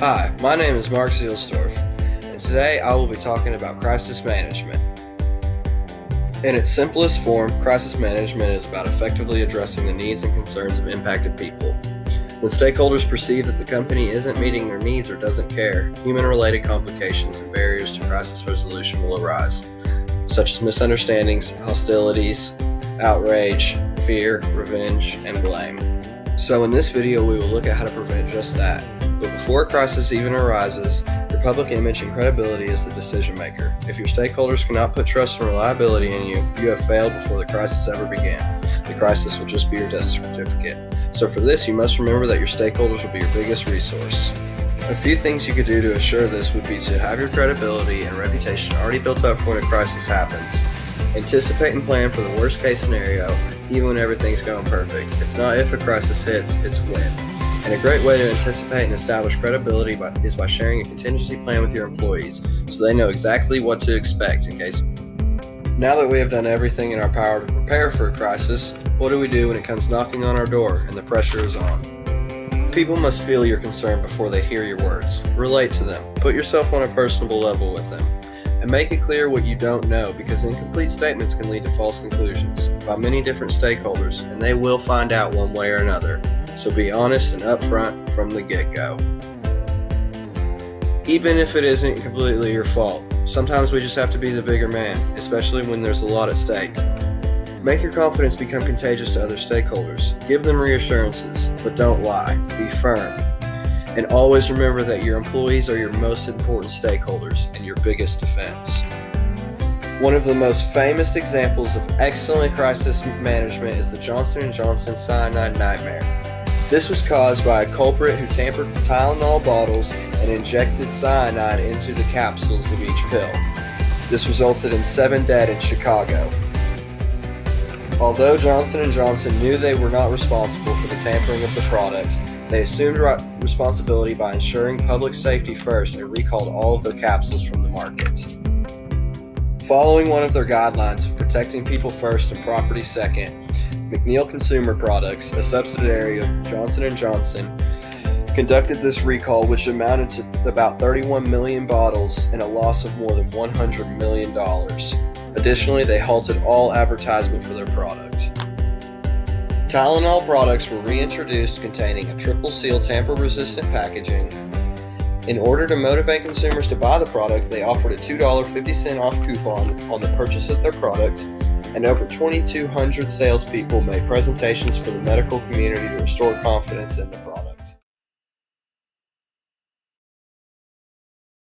Hi, my name is Mark Zielsdorf, and today I will be talking about crisis management. In its simplest form, crisis management is about effectively addressing the needs and concerns of impacted people. When stakeholders perceive that the company isn't meeting their needs or doesn't care, human-related complications and barriers to crisis resolution will arise, such as misunderstandings, hostilities, outrage, fear, revenge, and blame. So in this video we will look at how to prevent just that. But before a crisis even arises, your public image and credibility as the decision maker. If your stakeholders cannot put trust and reliability in you, you have failed before the crisis ever began. The crisis will just be your death certificate. So for this, you must remember that your stakeholders will be your biggest resource. A few things you could do to assure this would be to have your credibility and reputation already built up for when a crisis happens. Anticipate and plan for the worst case scenario, even when everything's going perfect. It's not if a crisis hits, it's when. And a great way to anticipate and establish credibility is by sharing a contingency plan with your employees, so they know exactly what to expect in case. Now that we have done everything in our power to prepare for a crisis, what do we do when it comes knocking on our door and the pressure is on? People must feel your concern before they hear your words. Relate to them. Put yourself on a personable level with them. And make it clear what you don't know, because incomplete statements can lead to false conclusions by many different stakeholders, and they will find out one way or another. So be honest and upfront from the get-go. Even if it isn't completely your fault, sometimes we just have to be the bigger man, especially when there's a lot at stake. Make your confidence become contagious to other stakeholders. Give them reassurances, but don't lie. Be firm. And always remember that your employees are your most important stakeholders and your biggest defense. One of the most famous examples of excellent crisis management is the Johnson & Johnson cyanide nightmare. This was caused by a culprit who tampered with Tylenol bottles and injected cyanide into the capsules of each pill. This resulted in 7 dead in Chicago. Although Johnson & Johnson knew they were not responsible for the tampering of the product, they assumed responsibility by ensuring public safety first and recalled all of their capsules from the market. Following one of their guidelines of protecting people first and property second, McNeil Consumer Products, a subsidiary of Johnson & Johnson, conducted this recall, which amounted to about 31 million bottles and a loss of more than $100 million. Additionally, they halted all advertisement for their product. Tylenol products were reintroduced containing a triple seal tamper-resistant packaging. In order to motivate consumers to buy the product, they offered a $2.50 off coupon on the purchase of their product, and over 2,200 salespeople made presentations for the medical community to restore confidence in the product.